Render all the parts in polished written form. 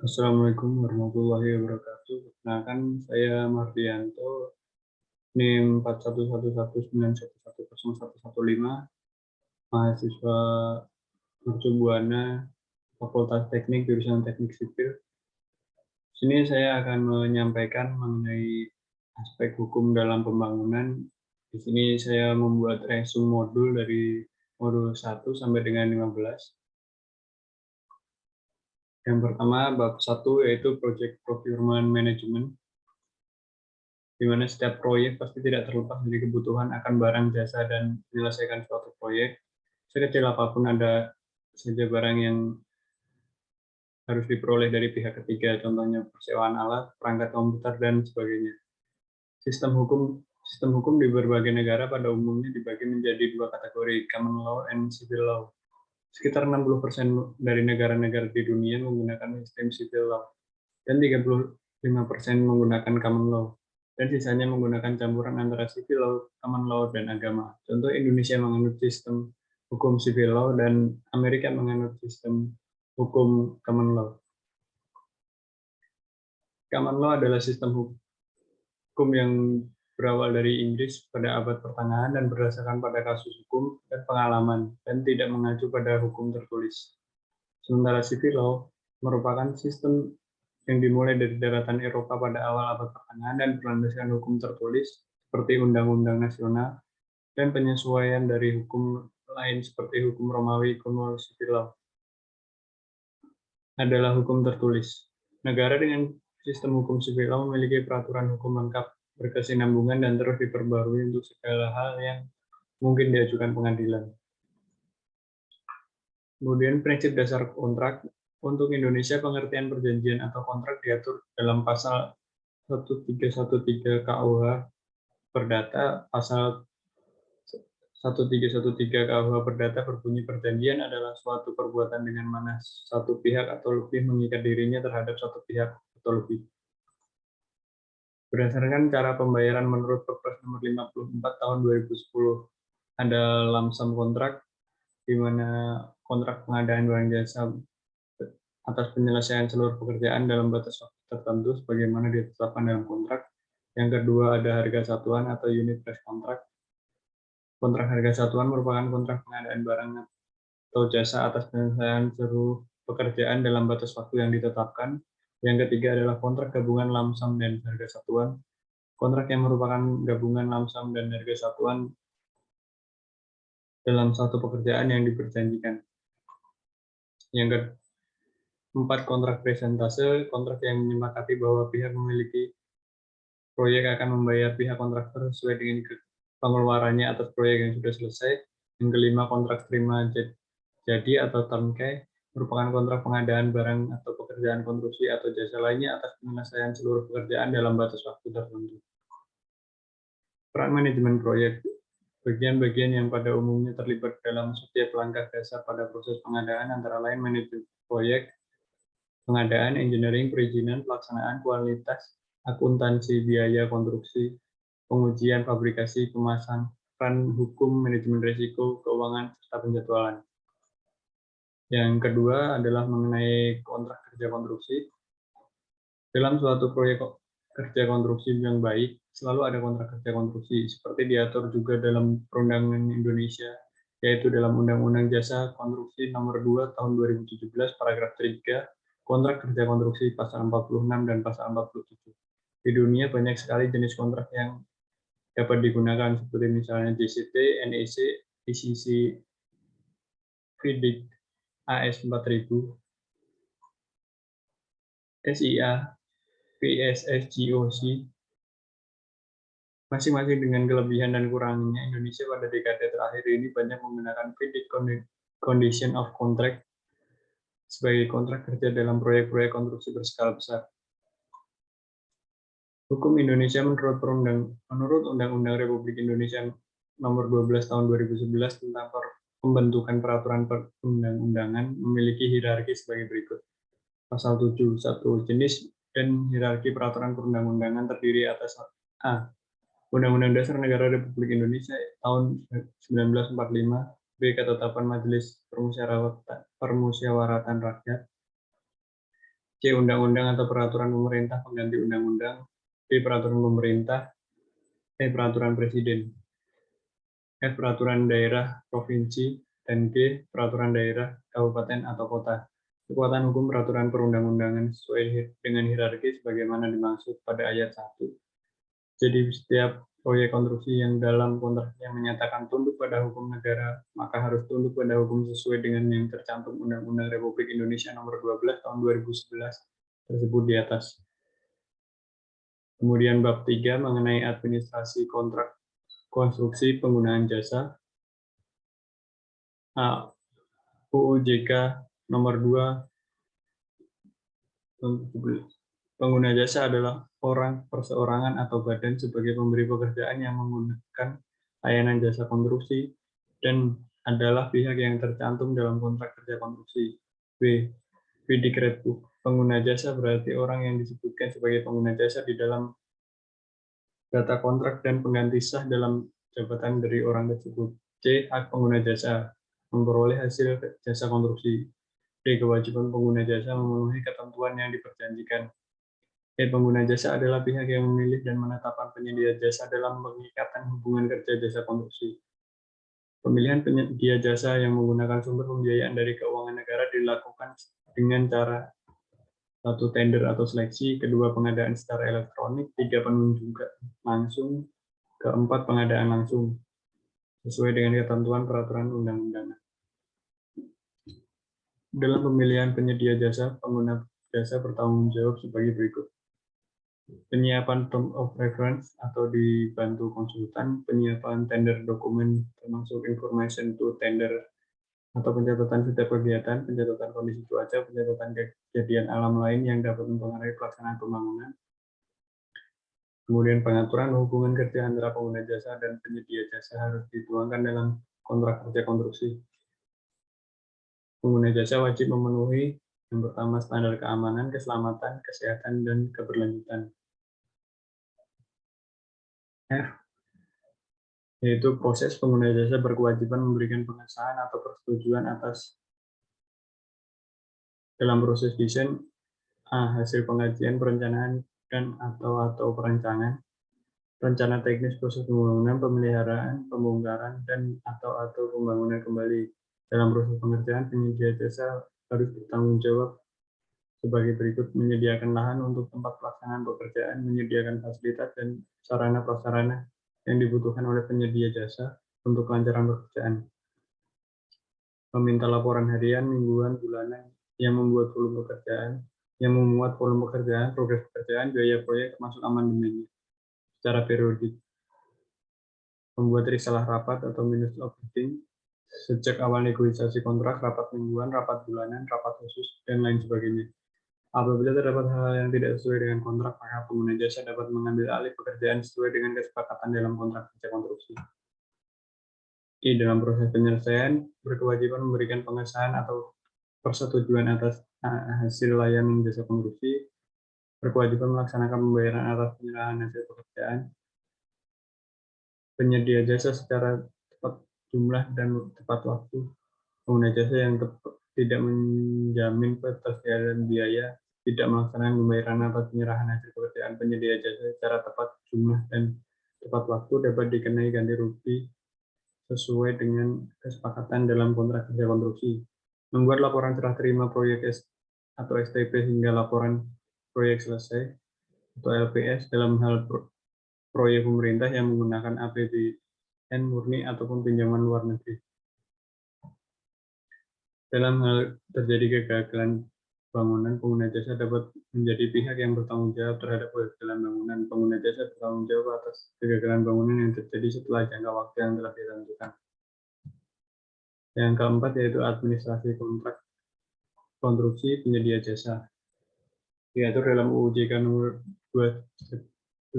Assalamualaikum warahmatullahi wabarakatuh. Perkenalkan, saya Mardianto, NIM 411119110115, mahasiswa Mercu Buana, Fakultas Teknik, jurusan Teknik Sipil. Di sini saya akan menyampaikan mengenai aspek hukum dalam pembangunan. Di sini saya membuat resume modul dari modul 1 sampai dengan 15. Yang pertama, bab 1 yaitu Project Procurement Management, di mana setiap proyek pasti tidak terlepas dari kebutuhan akan barang, jasa, dan menyelesaikan suatu proyek. Sekecil apapun ada saja barang yang harus diperoleh dari pihak ketiga, contohnya persewaan alat, perangkat komputer, dan sebagainya. Sistem hukum di berbagai negara pada umumnya dibagi menjadi dua kategori, common law and civil law. Sekitar 60% dari negara-negara di dunia menggunakan sistem civil law, dan 35% menggunakan common law, dan sisanya menggunakan campuran antara civil law, common law, dan agama. Contoh, Indonesia menganut sistem hukum civil law dan Amerika menganut sistem hukum common law. Common law adalah sistem hukum yang berawal dari Inggris pada abad pertengahan dan berdasarkan pada kasus hukum dan pengalaman, dan tidak mengacu pada hukum tertulis. Sementara civil law merupakan sistem yang dimulai dari daratan Eropa pada awal abad pertengahan dan berlandaskan hukum tertulis seperti undang-undang nasional dan penyesuaian dari hukum lain seperti hukum Romawi kuno. Civil law adalah hukum tertulis. Negara dengan sistem hukum civil law memiliki peraturan hukum lengkap, berkesinambungan, dan terus diperbarui untuk segala hal yang mungkin diajukan pengadilan. Kemudian prinsip dasar kontrak. Untuk Indonesia, pengertian perjanjian atau kontrak diatur dalam pasal 1313 KUH Perdata. Pasal 1313 KUH Perdata berbunyi, perjanjian adalah suatu perbuatan dengan mana satu pihak atau lebih mengikat dirinya terhadap satu pihak atau lebih. Berdasarkan cara pembayaran menurut Perpres nomor 54 tahun 2010, ada lump sum kontrak, di mana kontrak pengadaan barang jasa atas penyelesaian seluruh pekerjaan dalam batas waktu tertentu sebagaimana ditetapkan dalam kontrak. Yang kedua, ada harga satuan atau unit price contract. Kontrak harga satuan merupakan kontrak pengadaan barang atau jasa atas penyelesaian seluruh pekerjaan dalam batas waktu yang ditetapkan. Yang ketiga adalah kontrak gabungan lump sum dan harga satuan. Kontrak yang merupakan gabungan lump sum dan harga satuan dalam satu pekerjaan yang diperjanjikan. Yang keempat, kontrak presentase, kontrak yang menyepakati bahwa pihak memiliki proyek akan membayar pihak kontraktor sesuai dengan pengeluarannya atas proyek yang sudah selesai. Yang kelima, kontrak terima jadi atau turnkey, merupakan kontrak pengadaan barang atau pekerjaan konstruksi atau jasa lainnya atas penyelesaian seluruh pekerjaan dalam batas waktu tertentu. Peran manajemen proyek. Bagian-bagian yang pada umumnya terlibat dalam setiap langkah dasar pada proses pengadaan antara lain manajemen proyek, pengadaan, engineering, perizinan, pelaksanaan, kualitas, akuntansi, biaya konstruksi, pengujian, fabrikasi, pemasaran, hukum, manajemen risiko, keuangan, serta penjadwalan. Yang kedua adalah mengenai kontrak kerja konstruksi. Dalam suatu proyek kerja konstruksi yang baik, selalu ada kontrak kerja konstruksi, seperti diatur juga dalam perundangan Indonesia, yaitu dalam Undang-Undang Jasa Konstruksi Nomor 2 Tahun 2017, paragraf 3, kontrak kerja konstruksi pasal 46 dan pasal 47. Di dunia banyak sekali jenis kontrak yang dapat digunakan, seperti misalnya JCT, NEC, ICC, FIDIC, AS 4000, SIA, PSS, GOC, masing-masing dengan kelebihan dan kurangnya. Indonesia pada dekade terakhir ini banyak menggunakan FIDIC Condition of Contract sebagai kontrak kerja dalam proyek-proyek konstruksi berskala besar. Hukum Indonesia menurut Undang-Undang Republik Indonesia Nomor 12 Tahun 2011 tentang pembentukan peraturan perundang-undangan memiliki hierarki sebagai berikut. Pasal 7, 1. Jenis dan hierarki peraturan perundang-undangan terdiri atas A. Undang-Undang Dasar Negara Republik Indonesia tahun 1945, B. Ketetapan Majelis Permusyawaratan Rakyat, C. Undang-undang atau peraturan pemerintah pengganti undang-undang. D. Peraturan pemerintah. E. Peraturan presiden. F. Peraturan daerah provinsi. Dan G. Peraturan daerah kabupaten atau kota. Kekuatan hukum peraturan perundang-undangan sesuai dengan hierarki sebagaimana dimaksud pada ayat 1. Jadi setiap proyek konstruksi yang dalam kontraknya menyatakan tunduk pada hukum negara, maka harus tunduk pada hukum sesuai dengan yang tercantum Undang-Undang Republik Indonesia Nomor 12 Tahun 2011 tersebut di atas. Kemudian bab 3 mengenai administrasi kontrak konstruksi penggunaan jasa. A. UU JK Nomor 2 pengguna jasa adalah orang, perseorangan, atau badan sebagai pemberi pekerjaan yang menggunakan layanan jasa konstruksi dan adalah pihak yang tercantum dalam kontrak kerja konstruksi. B. Vidikredbook. Pengguna jasa berarti orang yang disebutkan sebagai pengguna jasa di dalam data kontrak dan pengganti sah dalam jabatan dari orang tersebut. C. Hak pengguna jasa. Memperoleh hasil jasa konstruksi. D. Kewajiban pengguna jasa memenuhi ketentuan yang diperjanjikan. Pengguna jasa adalah pihak yang memilih dan menetapkan penyedia jasa dalam mengikatkan hubungan kerja jasa konstruksi. Pemilihan penyedia jasa yang menggunakan sumber pembiayaan dari keuangan negara dilakukan dengan cara 1. Tender atau seleksi, 2. Pengadaan secara elektronik, 3. Penunjukan langsung, 4. Pengadaan langsung, sesuai dengan ketentuan peraturan undang-undangan. Dalam pemilihan penyedia jasa, pengguna jasa bertanggung jawab sebagai berikut. Penyiapan term of reference atau dibantu konsultan, penyiapan tender dokumen termasuk information to tender atau pencatatan setiap kegiatan, pencatatan kondisi cuaca, pencatatan kejadian alam lain yang dapat mempengaruhi pelaksanaan pembangunan. Kemudian pengaturan hubungan kerja antara pengguna jasa dan penyedia jasa harus dituangkan dalam kontrak kerja konstruksi. Pengguna jasa wajib memenuhi yang pertama standar keamanan, keselamatan, kesehatan, dan keberlanjutan. F. Yaitu proses pengguna jasa berkewajiban memberikan pengesahan atau persetujuan atas dalam proses desain A. Hasil pengajian perencanaan dan atau perancangan, rencana teknis proses pembangunan, pemeliharaan, pembongkaran, dan atau pembangunan kembali. Dalam proses pengerjaan, penyedia jasa harus bertanggung jawab sebagai berikut: menyediakan lahan untuk tempat pelaksanaan pekerjaan, menyediakan fasilitas dan sarana prasarana yang dibutuhkan oleh penyedia jasa untuk kelancaran pekerjaan, meminta laporan harian, mingguan, bulanan yang memuat volume pekerjaan, progres pekerjaan, biaya proyek termasuk amandemennya secara periodik, membuat risalah rapat atau minutes of meeting sejak awal negosiasi kontrak, rapat mingguan, rapat bulanan, rapat khusus, dan lain sebagainya. Apabila terdapat hal yang tidak sesuai dengan kontrak, maka pengguna jasa dapat mengambil alih pekerjaan sesuai dengan kesepakatan dalam kontrak kerja konstruksi. Dalam proses penyelesaian, berkewajiban memberikan pengesahan atau persetujuan atas hasil layanan jasa konstruksi, berkewajiban melaksanakan pembayaran atas penyerahan hasil pekerjaan, penyedia jasa secara tepat jumlah dan tepat waktu, pengguna jasa yang tidak menjamin ketersediaan biaya, tidak melaksanakan pembayaran atas penyerahan hasil pekerjaan, penyedia jasa secara tepat jumlah dan tepat waktu dapat dikenai ganti rugi sesuai dengan kesepakatan dalam kontrak kerja konstruksi. Membuat laporan serah terima proyek atau STP hingga laporan proyek selesai atau LPS dalam hal proyek pemerintah yang menggunakan APBN murni ataupun pinjaman luar negeri. Dalam hal terjadi kegagalan bangunan, pengguna jasa dapat menjadi pihak yang bertanggung jawab terhadap kegagalan bangunan. Pengguna jasa bertanggung jawab atas kegagalan bangunan yang terjadi setelah jangka waktu yang telah ditentukan. Yang keempat yaitu administrasi kontrak konstruksi penyedia jasa. Diatur dalam UU JK nomor 217,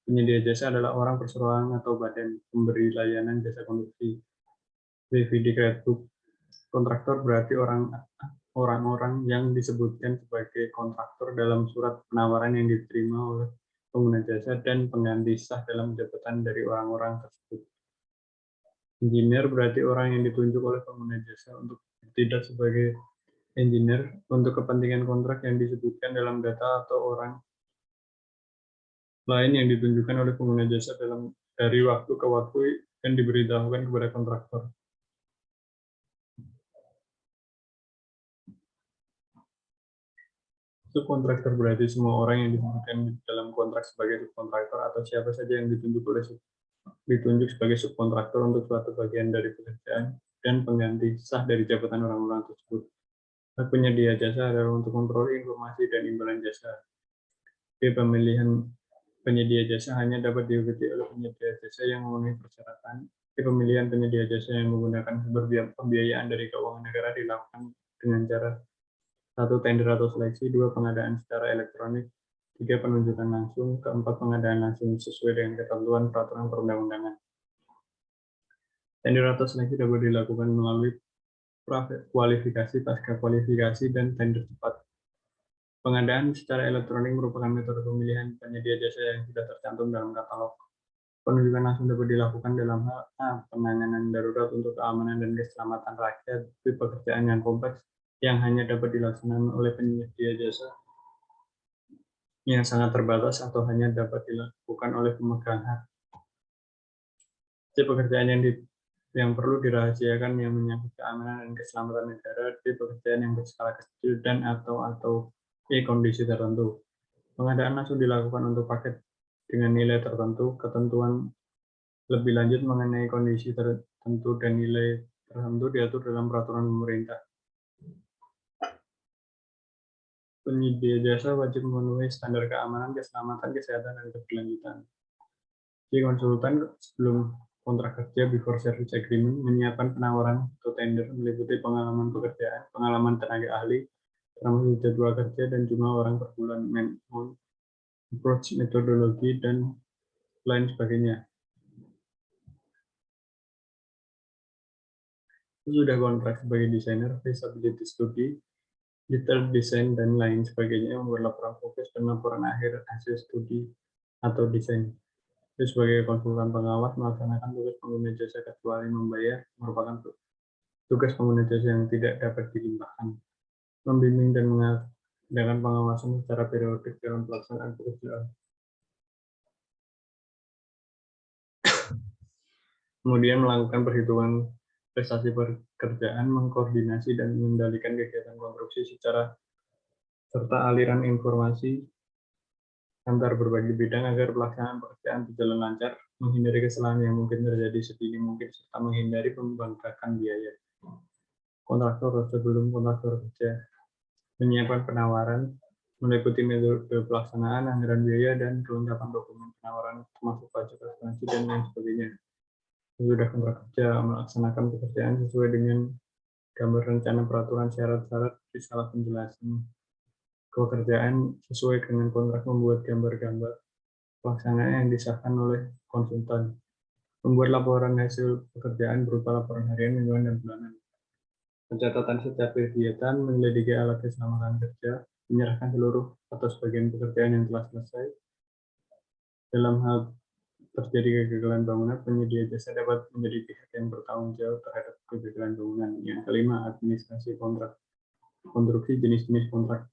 penyedia jasa adalah orang, perserorangan, atau badan pemberi layanan jasa konstruksi. Vidikredbook. Kontraktor berarti orang-orang yang disebutkan sebagai kontraktor dalam surat penawaran yang diterima oleh pengguna jasa dan pengganti sah dalam jabatan dari orang-orang tersebut. Engineer berarti orang yang ditunjuk oleh pengguna jasa untuk bertindak sebagai engineer untuk kepentingan kontrak yang disebutkan dalam data atau orang lain yang ditunjukkan oleh pengguna jasa dari waktu ke waktu dan diberitahukan kepada kontraktor. Subkontraktor berarti semua orang yang disebutkan di dalam kontrak sebagai subkontraktor atau siapa saja yang ditunjuk sebagai subkontraktor untuk suatu bagian dari pekerjaan dan pengganti sah dari jabatan orang-orang tersebut. Hak penyedia jasa adalah untuk memperoleh informasi dan imbalan jasa. Di pemilihan penyedia jasa hanya dapat diikuti oleh penyedia jasa yang memenuhi persyaratan. Di pemilihan penyedia jasa yang menggunakan sumber pembiayaan dari keuangan negara dilakukan dengan cara 1. Tender atau seleksi, 2. Pengadaan secara elektronik, 3. Penunjukan langsung, 4. Pengadaan langsung sesuai dengan ketentuan peraturan perundang-undangan. Tender atau seleksi dapat dilakukan melalui kualifikasi, pasca kualifikasi, dan tender cepat. Pengadaan secara elektronik merupakan metode pemilihan penyedia jasa yang sudah tercantum dalam katalog. Penunjukan langsung dapat dilakukan dalam hal penanganan darurat untuk keamanan dan keselamatan rakyat di pekerjaan yang kompleks yang hanya dapat dilaksanakan oleh penyedia jasa yang sangat terbatas atau hanya dapat dilakukan oleh pemegang hak. Pekerjaan yang perlu dirahasiakan yang menyangkut keamanan dan keselamatan negara di pekerjaan yang berskala kecil dan atau kondisi tertentu. Pengadaan langsung dilakukan untuk paket dengan nilai tertentu. Ketentuan lebih lanjut mengenai kondisi tertentu dan nilai tertentu diatur dalam peraturan pemerintah. Penyedia jasa wajib memenuhi standar keamanan, keselamatan, kesehatan, dan keberlanjutan. Jadi konsultan sebelum kontrak kerja before service agreement menyiapkan penawaran atau tender meliputi pengalaman pekerjaan, pengalaman tenaga ahli, termasuk jadwal kerja dan jumlah orang per bulan, approach, metodologi, dan lain sebagainya. Sudah kontrak sebagai desainer, feasibility study, detail desain, dan lain sebagainya, membuat laporan fokus dan laporan akhir hasil studi atau desain. Sebagai konsultan pengawas melaksanakan tugas pengguna jasa kecuali membayar merupakan tugas pengguna jasa yang tidak dapat dilimpahkan. Membimbing dan mengadakan pengawasan secara periodik dalam pelaksanaan pekerjaan. Kemudian melakukan perhitungan prestasi pekerjaan, mengkoordinasi dan mengendalikan kegiatan konstruksi serta aliran informasi antar berbagai bidang agar pelaksanaan pekerjaan berjalan lancar, menghindari kesalahan yang mungkin terjadi sedini mungkin, serta menghindari pembangkakan biaya. Kontraktor sebelum kontraktor kerja menyiapkan penawaran, meliputi metode pelaksanaan, anggaran biaya, dan kelengkapan dokumen penawaran, termasuk pajak, asuransi, dan lain sebagainya. Sudah kontrak kerja melaksanakan pekerjaan sesuai dengan gambar rencana peraturan syarat-syarat risalah penjelasan pekerjaan sesuai dengan kontrak, membuat gambar-gambar pelaksanaan yang disahkan oleh konsultan, membuat laporan hasil pekerjaan berupa laporan harian, mingguan, dan bulanan, pencatatan setiap kegiatan, menyelidiki alat keselamatan kerja, menyerahkan seluruh atau sebagian pekerjaan yang telah selesai. Dalam hal terjadi kegagalan bangunan, penyedia jasa dapat menjadi pihak yang bertanggung jawab terhadap kegagalan bangunan. Yang kelima, administrasi kontrak konstruksi, jenis-jenis kontrak.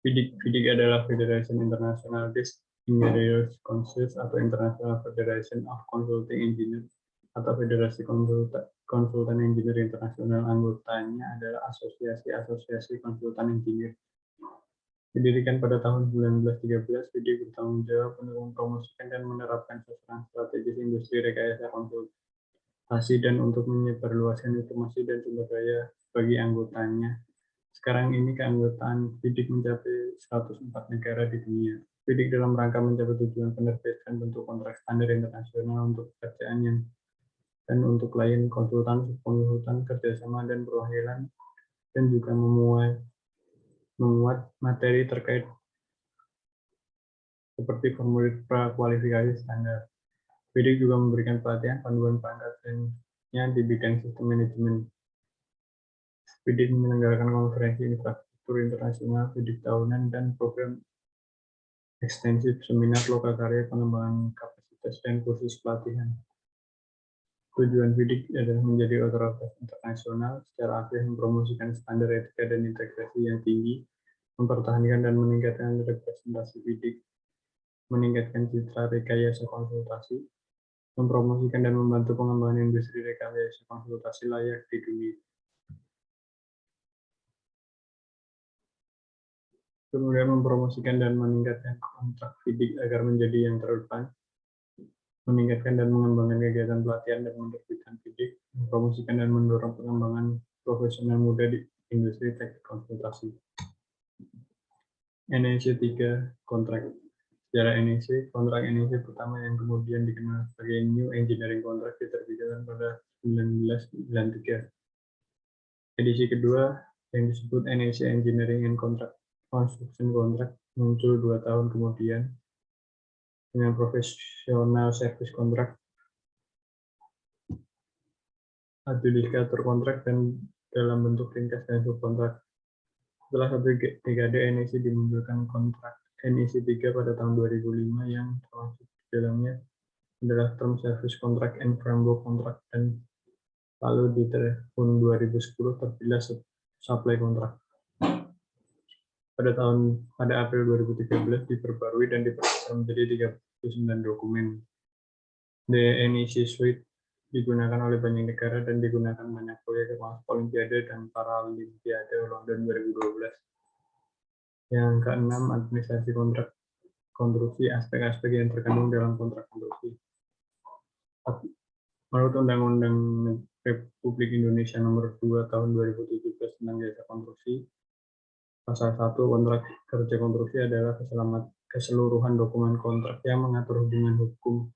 FIDIC adalah Federation International des Engineers Councils atau International Federation of Consulting Engineers atau Federasi Konsultan Engineer Internasional. Anggotanya adalah asosiasi-asosiasi konsultan engineer. Didirikan pada tahun 1913, FIDIC bertanggung jawab untuk mempromosikan dan menerapkan sasaran strategis industri rekayasa konsultasi dan untuk menyebarluaskan informasi dan sumber daya bagi anggotanya. Sekarang ini keanggotaan FIDIC mencapai 104 negara di dunia. FIDIC dalam rangka mencapai tujuan penerbitan bentuk kontrak standar internasional untuk pekerjaan dan untuk klien, konsultan, subkonsultan, kerjasama, dan perwakilan, dan juga memuat materi terkait seperti formulir prakualifikasi standar. FIDIC juga memberikan pelatihan panduan perangkatnya di bidang sistem manajemen. FIDIC menyelenggarakan konferensi infrastruktur internasional, FIDIC tahunan, dan program ekstensif, seminar, lokakarya, pengembangan kapasitas, dan kursus pelatihan. Tujuan FIDIK adalah menjadi otoritas internasional secara aktif mempromosikan standar etika dan integrasi yang tinggi, mempertahankan dan meningkatkan representasi FIDIK, meningkatkan citra rekayasa konsultasi, mempromosikan dan membantu pengembangan industri rekayasa konsultasi layak di dunia. Kemudian mempromosikan dan meningkatkan kontrak FIDIK agar menjadi yang terdepan, meningkatkan dan mengembangkan kegiatan pelatihan dan menerbitkan FIDIK, mempromosikan dan mendorong pengembangan profesional muda di industri teknik konsultasi. NEC 3 kontrak. Secara NEC, kontrak NEC pertama yang kemudian dikenal sebagai New Engineering Contract diterbitkan pada 1993. Edisi kedua yang disebut NEC Engineering and Contract Construction Contract muncul 2 tahun kemudian dengan Professional Service Contract, adjudikator kontrak, dan dalam bentuk ringkas dan subkontrak. Setelah satu dekade, NEC dimunculkan kontrak NEC 3 pada tahun 2005 yang termasuk di dalamnya adalah Term Service Contract and Framework Contract, dan lalu di tahun 2010 terpilih Supply Contract. Pada April 2013 diperbarui dan diperbesar menjadi 39 dokumen. The NEC Suite digunakan oleh banyak negara dan digunakan banyak proyek termasuk Olimpiade dan Paralimpiade London 2012. Yang keenam, administrasi kontrak konstruksi, aspek-aspek yang terkandung dalam kontrak konstruksi. Menurut Undang-Undang Republik Indonesia Nomor 2 Tahun 2017 tentang jasa konstruksi, Pasal 1 kontrak kerja konstruksi adalah keseluruhan dokumen kontrak yang mengatur hubungan hukum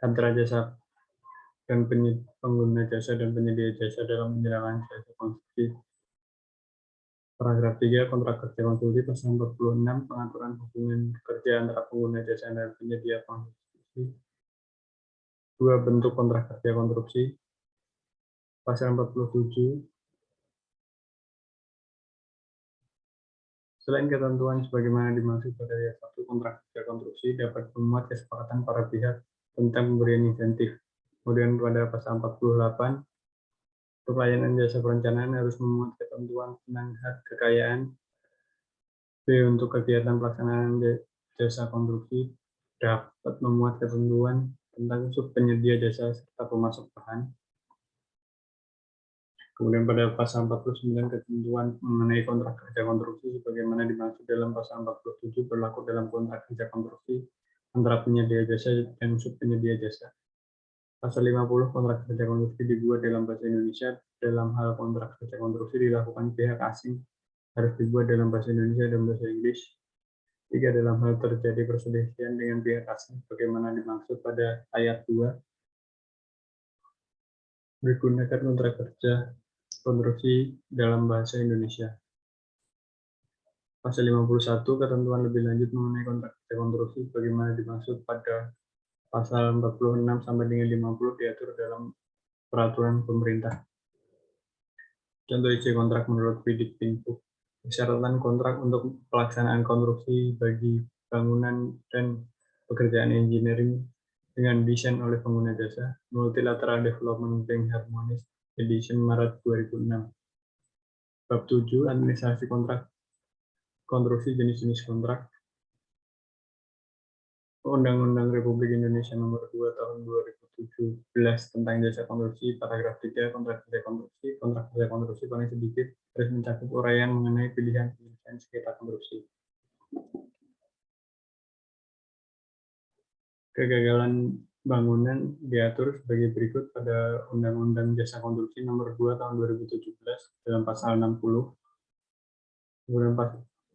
antara jasa dan pengguna jasa dan penyedia jasa dalam penyelenggaraan jasa konstruksi. Paragraf 3 kontrak kerja konstruksi pasal 46 pengaturan hubungan kerja antara pengguna jasa dan penyedia konstruksi. 2 bentuk kontrak kerja konstruksi. Pasal 47 selain ketentuan sebagaimana dimaksud pada ayat 1, kontrak kerja konstruksi dapat memuat kesepakatan para pihak tentang pemberian insentif. Kemudian pada pasal 48, pelayanan jasa perencanaan harus memuat ketentuan tentang hak kekayaan. B. Untuk kegiatan pelaksanaan jasa konstruksi dapat memuat ketentuan tentang subpenyedia jasa serta pemasok bahan. Kemudian pada pasal 49 ketentuan mengenai kontrak kerja konstruksi sebagaimana dimaksud dalam pasal 47 berlaku dalam kontrak kerja konstruksi antara penyedia jasa dan subpenyedia jasa. Pasal 50 kontrak kerja konstruksi dibuat dalam bahasa Indonesia. Dalam hal kontrak kerja konstruksi dilakukan pihak asing harus dibuat dalam bahasa Indonesia dan bahasa Inggris. 3. Dalam hal terjadi perselisihan dengan pihak asing sebagaimana dimaksud pada ayat 2 digunakan kontrak kerja konstruksi dalam bahasa Indonesia. Pasal 51 ketentuan lebih lanjut mengenai kontrak kerja konstruksi bagaimana dimaksud pada pasal 46 sampai dengan 50 diatur dalam peraturan pemerintah. Contoh isi kontrak menurut FIDIK Pintu. Persyaratan kontrak untuk pelaksanaan konstruksi bagi bangunan dan pekerjaan engineering dengan desain oleh pengguna jasa. Multilateral Development Bank Harmonis Edition Maret 2006. Bab 7 administrasi kontrak konstruksi, jenis-jenis kontrak. Undang-Undang Republik Indonesia Nomor 2 Tahun 2017 tentang jasa konstruksi, paragraf 3 kontrak kerja konstruksi. Kontrak kerja konstruksi paling sedikit harus mencakup uraian mengenai pilihan penyelesaian sengketa konstruksi. Kegagalan bangunan diatur sebagai berikut pada Undang-Undang Jasa Konstruksi Nomor 2 Tahun 2017 dalam pasal 60. Kemudian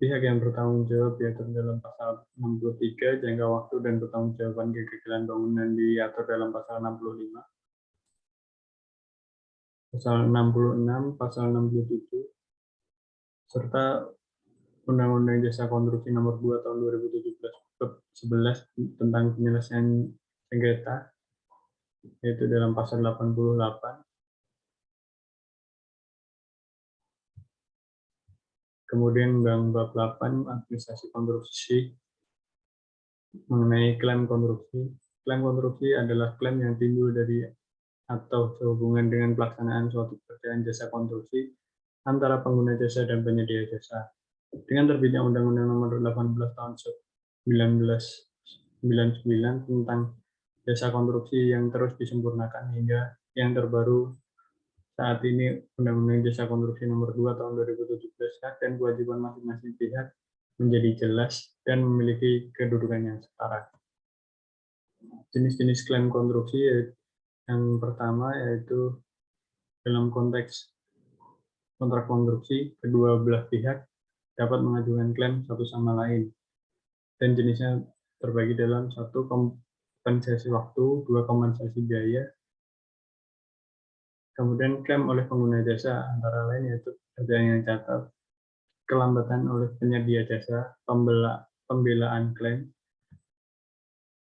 pihak yang bertanggung jawab diatur dalam pasal 63, jangka waktu dan pertanggungjawaban kegagalan bangunan diatur dalam pasal 65. Pasal 66, pasal 67, serta Undang-Undang Jasa Konstruksi Nomor 2 Tahun 2017 bab 11 tentang penyelesaian sengketa, yaitu dalam pasal 88. Kemudian bab 8 administrasi konstruksi mengenai klaim konstruksi. Klaim konstruksi adalah klaim yang timbul dari atau sehubungan dengan pelaksanaan suatu pekerjaan jasa konstruksi antara pengguna jasa dan penyedia jasa. Dengan terbitnya Undang-Undang Nomor 18 Tahun 1999 tentang jasa konstruksi yang terus disempurnakan hingga yang terbaru saat ini Undang-Undang Jasa Konstruksi Nomor 2 Tahun 2017, hak dan kewajiban masing-masing pihak menjadi jelas dan memiliki kedudukan yang setara. Jenis-jenis klaim konstruksi yang pertama yaitu dalam konteks kontrak konstruksi, kedua belah pihak dapat mengajukan klaim satu sama lain. Dan jenisnya terbagi dalam satu kompensasi waktu, dua kompensasi biaya, kemudian klaim oleh pengguna jasa antara lain yaitu pekerjaan yang catat, kelambatan oleh penyedia jasa, pembelaan klaim.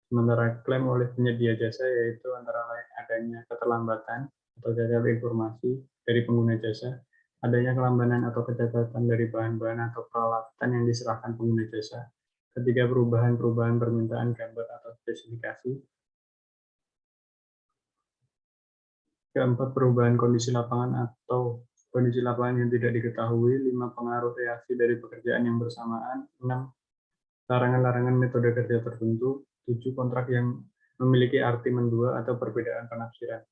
Sementara klaim oleh penyedia jasa yaitu antara lain adanya keterlambatan atau cacat informasi dari pengguna jasa, adanya kelambatan atau kecacatan dari bahan-bahan atau peralatan yang diserahkan pengguna jasa, ketiga perubahan permintaan gambar atau spesifikasi, keempat perubahan kondisi lapangan atau kondisi lapangan yang tidak diketahui, 5 pengaruh reaksi dari pekerjaan yang bersamaan, 6 larangan-larangan metode kerja tertentu, 7 kontrak yang memiliki arti mendua atau perbedaan penafsiran.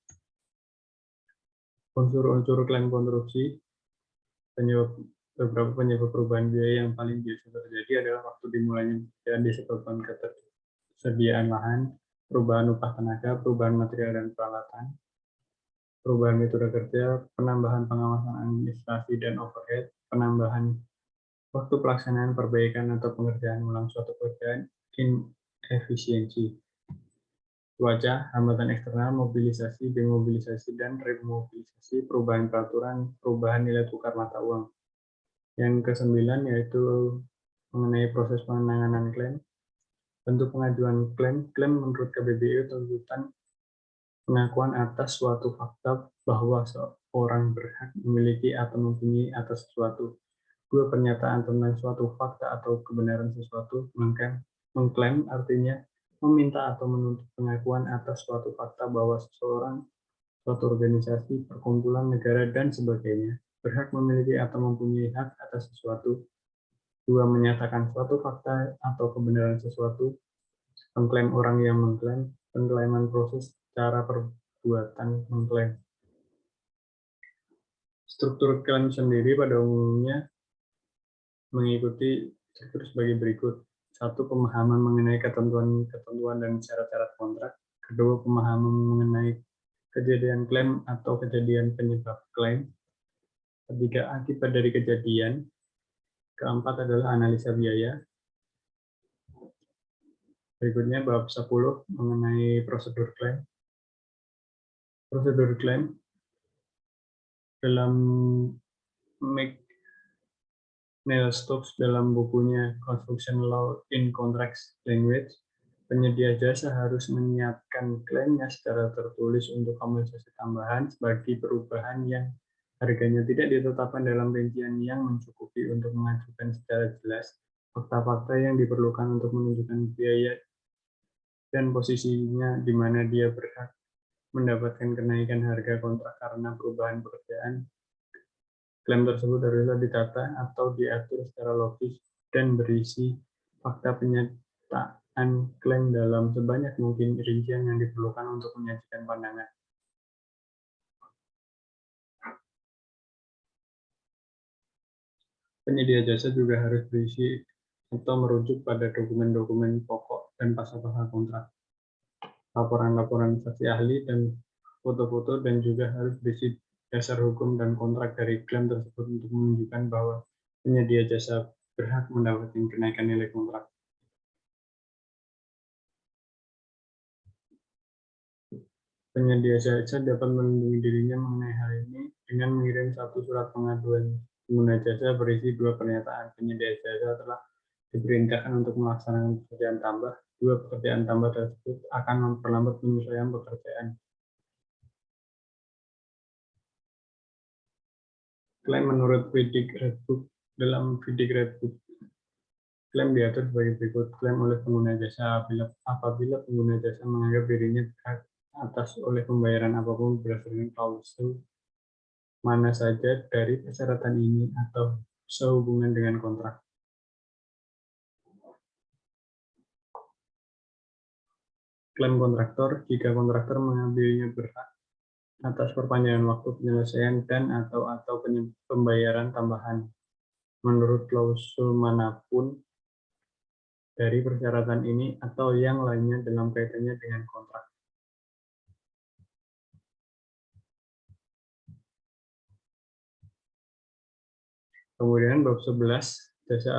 Unsur-unsur klaim konstruksi, beberapa penyebab perubahan biaya yang paling biasa terjadi adalah waktu dimulainya pekerjaan disebabkan ketersediaan lahan, perubahan upah tenaga, perubahan material dan peralatan, perubahan metode kerja, penambahan pengawasan administrasi dan overhead, penambahan waktu pelaksanaan perbaikan atau pengerjaan ulang suatu pekerjaan, inefisiensi, cuaca, hambatan eksternal, mobilisasi, demobilisasi, dan remobilisasi, perubahan peraturan, perubahan nilai tukar mata uang. Yang kesembilan yaitu mengenai proses penanganan klaim. Bentuk pengajuan klaim, klaim menurut KBBI tuntutan pengakuan atas suatu fakta bahwa seorang berhak memiliki atau mempunyai atas sesuatu. Dua, pernyataan tentang suatu fakta atau kebenaran sesuatu. Mengklaim artinya meminta atau menuntut pengakuan atas suatu fakta bahwa seseorang, suatu organisasi, perkumpulan, negara, dan sebagainya berhak memiliki atau mempunyai hak atas sesuatu. Dua, menyatakan suatu fakta atau kebenaran sesuatu. Mengklaim orang yang mengklaim, pengklaiman proses, cara perbuatan mengklaim. Struktur klaim sendiri pada umumnya mengikuti struktur sebagai berikut. Satu, pemahaman mengenai ketentuan dan syarat-syarat kontrak. Kedua, pemahaman mengenai kejadian klaim atau kejadian penyebab klaim. Ketiga, akibat dari kejadian. Keempat adalah analisa biaya. Berikutnya bab 10 mengenai prosedur klaim. Prosedur klaim dalam Neil Stokes dalam bukunya Construction Law in Contracts Language, penyedia jasa harus menyiapkan klaimnya secara tertulis untuk kompensasi tambahan bagi perubahan yang harganya tidak ditetapkan dalam rincian yang mencukupi untuk mengajukan secara jelas fakta-fakta yang diperlukan untuk menunjukkan biaya dan posisinya di mana dia berhak mendapatkan kenaikan harga kontrak karena perubahan pekerjaan. Klaim tersebut haruslah ditata atau diatur secara logis dan berisi fakta penyataan klaim dalam sebanyak mungkin rincian yang diperlukan untuk menyajikan pandangan. Penyedia jasa juga harus berisi atau merujuk pada dokumen-dokumen pokok dan pasal-pasal kontrak, laporan-laporan saksi ahli, dan foto-foto, dan juga harus berisi dasar hukum dan kontrak dari klaim tersebut untuk menunjukkan bahwa penyedia jasa berhak mendapatkan kenaikan nilai kontrak. Penyedia jasa dapat melindungi dirinya mengenai hal ini dengan mengirim satu surat pengaduan pengguna jasa berisi 2 pernyataan penyedia jasa telah diperintahkan untuk melaksanakan pekerjaan tambah. 2 pekerjaan tambah tersebut akan memperlambat penyelesaian pekerjaan. Klaim menurut FIDIC Redbook. Dalam FIDIC Redbook, klaim diatur sebagai berikut. Klaim oleh pengguna jasa apabila pengguna jasa menganggap dirinya berhak atas oleh pembayaran apapun berdasarkan klausul mana saja dari persyaratan ini atau sehubungan dengan kontrak. Klaim kontraktor, jika kontraktor mengambilnya berhak atas perpanjangan waktu penyelesaian dan/atau pembayaran tambahan menurut klausul manapun dari persyaratan ini atau yang lainnya dalam kaitannya dengan kontrak. Kemudian bab 11, jasa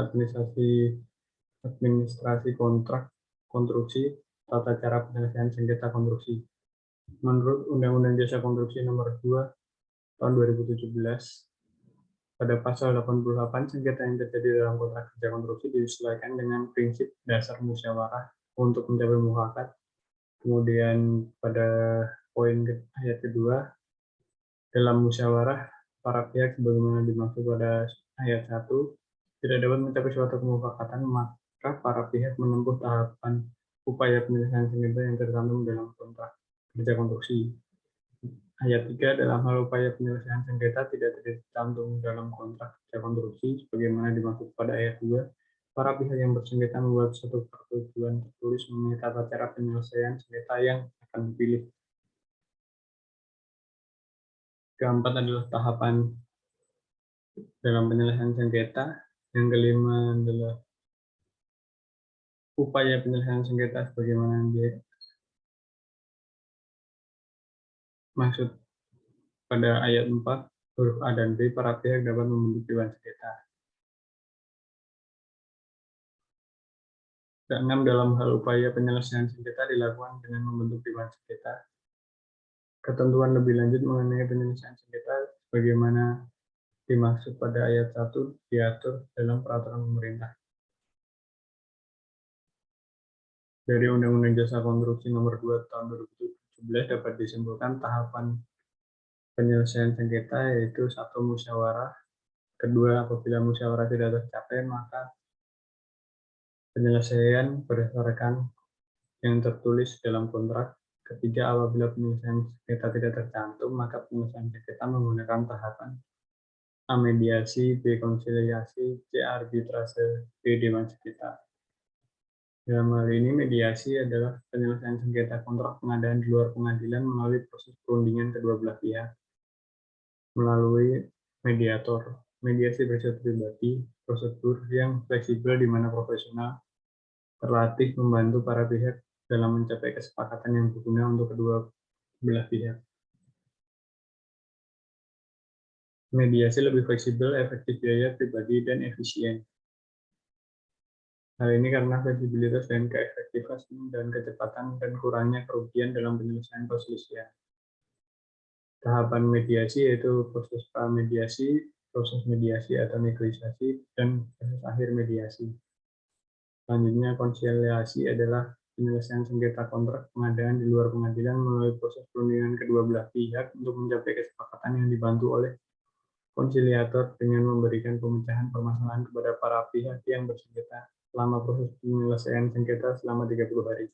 administrasi kontrak konstruksi, tata cara penyelesaian sengketa konstruksi. Menurut Undang-Undang Jasa Konstruksi Nomor 2 Tahun 2017, pada pasal 88, sengketa yang terjadi dalam kontrak kerja konstruksi disesuaikan dengan prinsip dasar musyawarah untuk mencapai mufakat. Kemudian pada poin ayat kedua, dalam musyawarah, para pihak sebagaimana dimaksud pada ayat 1 tidak dapat mencapai suatu kemufakatan, maka para pihak menempuh tahapan upaya penyelesaian sengketa yang tercantum dalam kontrak kerja konstruksi. Ayat 3, dalam hal upaya penyelesaian sengketa tidak tercantum dalam kontrak kerja konstruksi, sebagaimana dimaksud pada ayat 2, para pihak yang bersengketa membuat suatu persetujuan tertulis mengenai tata cara penyelesaian sengketa yang akan dipilih. Keempat adalah tahapan dalam penyelesaian sengketa. Yang kelima adalah upaya penyelesaian sengketa sebagaimana dimaksud pada ayat 4, huruf A dan B, para pihak dapat membentuk dewan sengketa. Keenam, dalam hal upaya penyelesaian sengketa dilakukan dengan membentuk dewan sengketa. Ketentuan lebih lanjut mengenai penyelesaian sengketa sebagaimana dimaksud pada ayat 1 diatur dalam peraturan pemerintah. Dari Undang-Undang Jasa Konstruksi Nomor 2 Tahun 2017 dapat disimpulkan tahapan penyelesaian sengketa yaitu 1, musyawarah. Kedua, apabila musyawarah tidak tercapai, maka penyelesaian berdasarkan yang tertulis dalam kontrak. Ketiga, apabila penyelesaian sengketa tidak tercantum, maka penyelesaian sengketa menggunakan tahapan A. Mediasi, B. Konsiliasi, C. Arbitrase, D. Dewan sengketa. Dalam hal ini, mediasi adalah penyelesaian sengketa kontrak pengadaan di luar pengadilan melalui proses perundingan kedua belah pihak melalui mediator. Mediasi bersifat pribadi, prosedur yang fleksibel di mana profesional terlatih membantu para pihak dalam mencapai kesepakatan yang berguna untuk kedua belah pihak. Mediasi lebih fleksibel, efektif biaya, pribadi, dan efisien. Hal ini karena fleksibilitas dan keefektifan dan kecepatan dan kurangnya kerugian dalam penyelesaian perselisihan. Tahapan mediasi yaitu proses pra-mediasi, proses mediasi atau negosiasi, dan proses akhir mediasi. Selanjutnya, konsiliasi adalah penyelesaian sengketa kontrak pengadaan di luar pengadilan melalui proses perundingan kedua belah pihak untuk mencapai kesepakatan yang dibantu oleh konsiliator dengan memberikan pemecahan permasalahan kepada para pihak yang bersengketa selama proses penyelesaian sengketa selama 30 hari.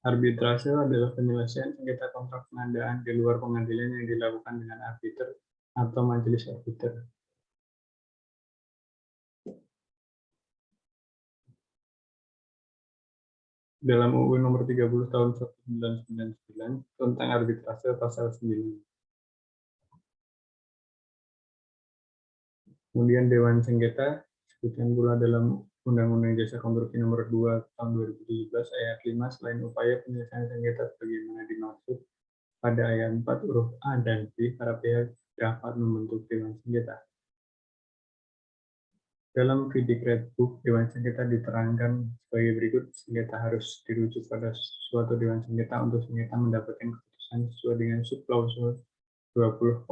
Arbitrase adalah penyelesaian sengketa kontrak pengadaan di luar pengadilan yang dilakukan dengan arbiter atau majelis arbiter. Dalam UU Nomor 30 Tahun 1999 tentang arbitrase pasal 9. Kemudian Dewan Sengketa disebutkan pula dalam Undang-Undang Jasa Konstruksi Nomor 2 Tahun 2017 ayat 5 selain upaya penyelesaian sengketa sebagaimana dimaksud pada ayat 4 huruf A dan B, para pihak dapat membentuk Dewan Sengketa. Dalam Fidikrepbuk Dewan Sengketa diterangkan sebagai berikut: sengketa harus dirujuk pada suatu Dewan Sengketa untuk sengketa mendapatkan keputusan sesuai dengan subklausul 20.4.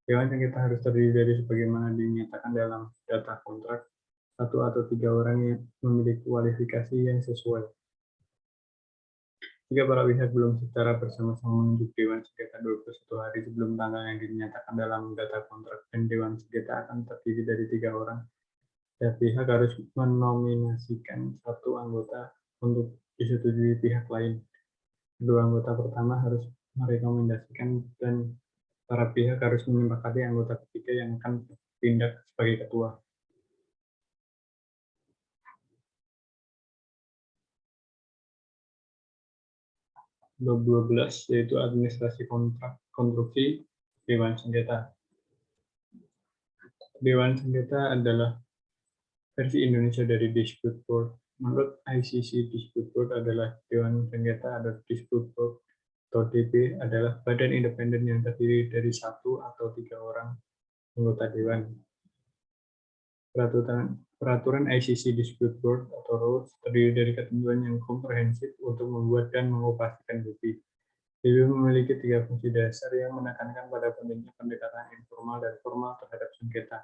Dewan Sengketa harus terdiri dari sebagaimana dinyatakan dalam data kontrak, 1 atau 3 orang yang memiliki kualifikasi yang sesuai. Jika para pihak belum secara bersama-sama menunjuk Dewan Sengketa 21 hari sebelum tanggal yang dinyatakan dalam data kontrak, dan Dewan Sengketa akan terdiri dari 3 orang, Setiap pihak harus menominasikan satu anggota untuk disetujui pihak lain. Kedua anggota pertama harus merekomendasikan dan para pihak harus menyepakati anggota ketiga yang akan bertindak sebagai ketua. Bab 12 yaitu administrasi kontrak konstruksi Dewan Sengketa. Dewan Sengketa adalah versi Indonesia dari Dispute Board. Menurut ICC, Dispute Board adalah Dewan Sengketa atau Dispute Board atau DB adalah badan independen yang terdiri dari 1 atau 3 orang anggota dewan. Peraturan ICC Dispute Board atau rules terdiri dari ketentuan yang komprehensif untuk membuat dan mengoperasikan DB. DB memiliki 3 fungsi dasar yang menekankan pada pentingnya pendekatan informal dan formal terhadap sengketa.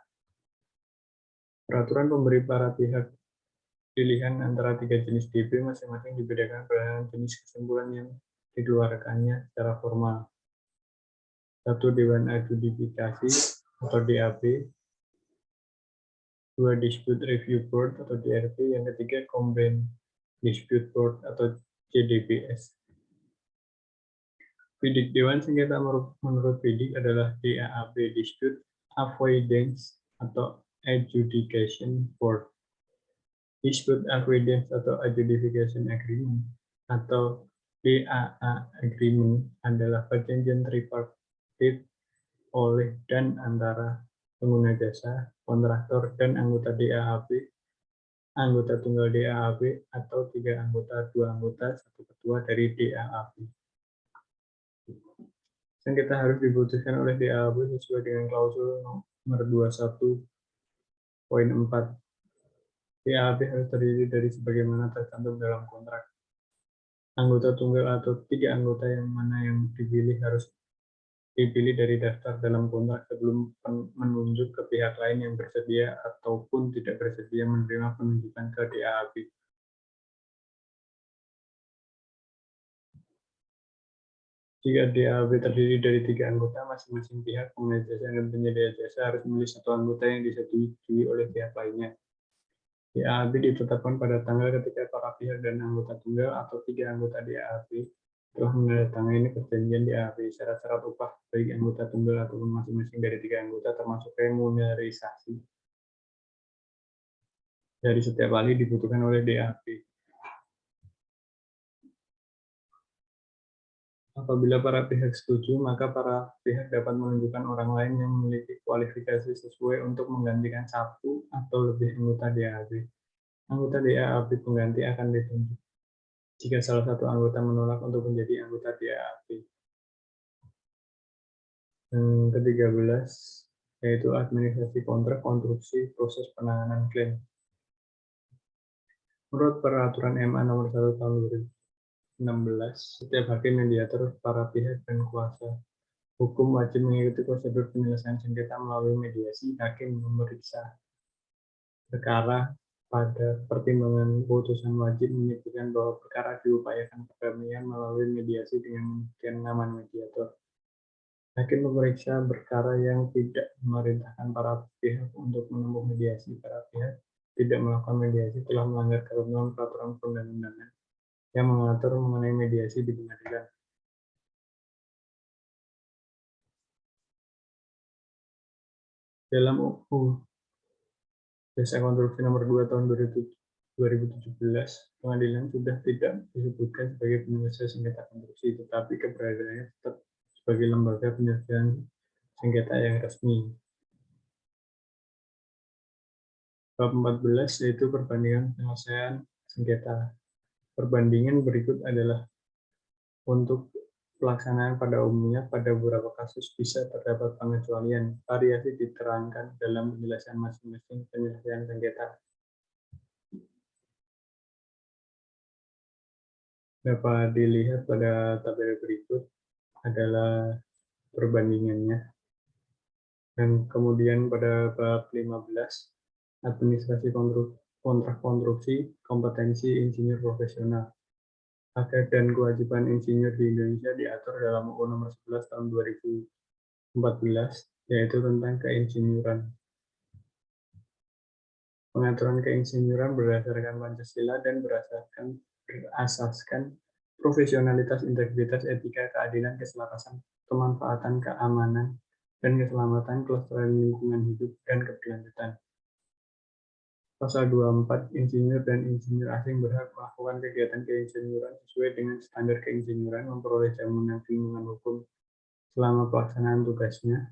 Peraturan memberi para pihak pilihan antara 3 jenis DB masing-masing dibedakan berdasarkan jenis kesimpulan yang dikeluarkannya secara formal. 1. Dewan Adjudifikasi atau DAB, 2. Dispute Review Board atau DRB, yang ketiga Combined Dispute Board atau CDBS. Bidik Dewan Sengketa menurut bidik adalah DAAB, Dispute Avoidance atau Adjudication Board. Dispute Avoidance atau Adjudication Agreement atau DAA Agreement adalah perjanjian tripartit oleh dan antara pengguna jasa, kontraktor, dan anggota DAAB, anggota tunggal DAAB, atau 3 anggota, 2 anggota, 1 ketua dari DAAB. Sengketa harus diputuskan oleh DAAB sesuai dengan klausul nomor 21.4. DAAB harus terdiri dari sebagaimana tercantum dalam kontrak. Anggota tunggal atau 3 anggota yang mana yang dipilih harus dipilih dari daftar dalam kontrak sebelum menunjuk ke pihak lain yang bersedia ataupun tidak bersedia menerima penunjukan ke DAAB. Jika DAAB terdiri dari 3 anggota, masing-masing pihak pengguna jasa dan penyedia jasa harus memilih 1 anggota yang disetujui oleh pihak lainnya. DAAB ditetapkan pada tanggal ketika para pihak dan anggota tunggal atau 3 anggota DAAB telah menandatangani perjanjian DAAB. Syarat-syarat upah bagi anggota tunggal ataupun masing-masing dari 3 anggota termasuk remunerasi dari setiap ahli dibutuhkan oleh DAAB. Apabila para pihak setuju, maka para pihak dapat menunjukkan orang lain yang memiliki kualifikasi sesuai untuk menggantikan 1 atau lebih anggota DAAB. Anggota DAAB pengganti akan ditunjuk jika salah satu anggota menolak untuk menjadi anggota DAAB. Yang ke-13 yaitu administrasi kontrak konstruksi proses penanganan klaim. Menurut peraturan MA nomor 1 tahun 2016, setiap hakim yang diatur para pihak dan kuasa hukum wajib mengikuti prosedur penyelesaian sengketa melalui mediasi. Hakim memeriksa perkara pada pertimbangan putusan wajib menyebutkan bahwa perkara diupayakan perdamaian melalui mediasi dengan menyebutkan nama mediator. Hakim memeriksa perkara yang tidak memerintahkan para pihak untuk menempuh mediasi. Para pihak tidak melakukan mediasi telah melanggar ketentuan peraturan perundang-undangan yang mengatur mengenai mediasi di pengadilan. Dalam UU Jasa Konstruksi nomor 2 tahun 2017, pengadilan sudah tidak disebutkan sebagai penyelesaian sengketa konstruksi, tetapi keberadaannya tetap sebagai lembaga penyelesaian sengketa yang resmi. Bab 14 yaitu perbandingan penyelesaian sengketa. Perbandingan berikut adalah untuk pelaksanaan pada umumnya. Pada beberapa kasus bisa terdapat pengecualian. Variasi diterangkan dalam penjelasan masing-masing penyelesaian sengketa. Dapat dilihat pada tabel berikut adalah perbandingannya. Dan kemudian pada bab 15, administrasi kontrak konstruksi, kompetensi insinyur profesional. Hak dan kewajiban insinyur di Indonesia diatur dalam UU nomor 11 tahun 2014, yaitu tentang keinsinyuran. Pengaturan keinsinyuran berdasarkan Pancasila dan berasaskan profesionalitas, integritas, etika, keadilan, keselarasan, kemanfaatan, keamanan, dan keselamatan, kelestarian lingkungan hidup, dan keberlanjutan. Pasal 24, insinyur dan insinyur asing berhak melakukan kegiatan keinsinyuran sesuai dengan standar keinsinyuran, memperoleh jaminan perlindungan hukum selama pelaksanaan tugasnya,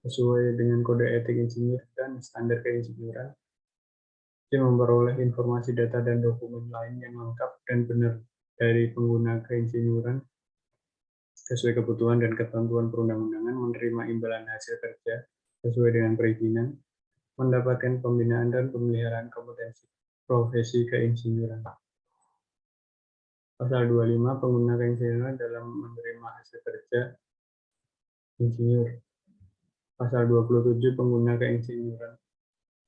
sesuai dengan kode etik insinyur dan standar keinsinyuran, memperoleh informasi, data, dan dokumen lain yang lengkap dan benar dari pengguna keinsinyuran sesuai kebutuhan dan ketentuan perundang-undangan, menerima imbalan hasil kerja sesuai dengan perizinan, mendapatkan pembinaan dan pemeliharaan kompetensi profesi keinsinyuran. Pasal 25, pengguna keinsinyuran dalam menerima hasil kerja insinyur. Pasal 27, pengguna keinsinyuran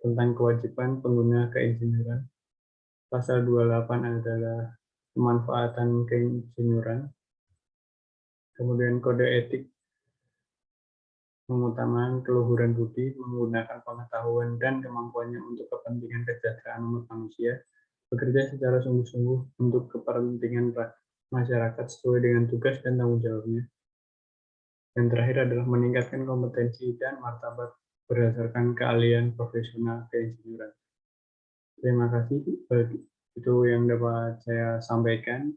tentang kewajiban pengguna keinsinyuran. Pasal 28 adalah pemanfaatan keinsinyuran. Kemudian kode etik mengutamakan keluhuran budi, menggunakan pengetahuan dan kemampuannya untuk kepentingan kesejahteraan umat manusia, bekerja secara sungguh-sungguh untuk kepentingan masyarakat sesuai dengan tugas dan tanggung jawabnya. Yang terakhir adalah meningkatkan kompetensi dan martabat berdasarkan keahlian profesional keinsinyuran. Terima kasih. Itu yang dapat saya sampaikan.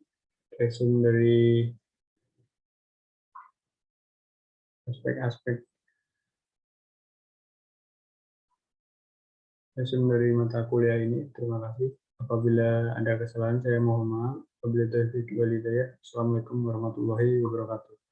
Resume dari aspek-aspek dari mata kuliah ini. Terima kasih. Apabila ada kesalahan, saya mohon maaf. Wabillahi taufiq wal hidayah. Assalamualaikum warahmatullahi wabarakatuh.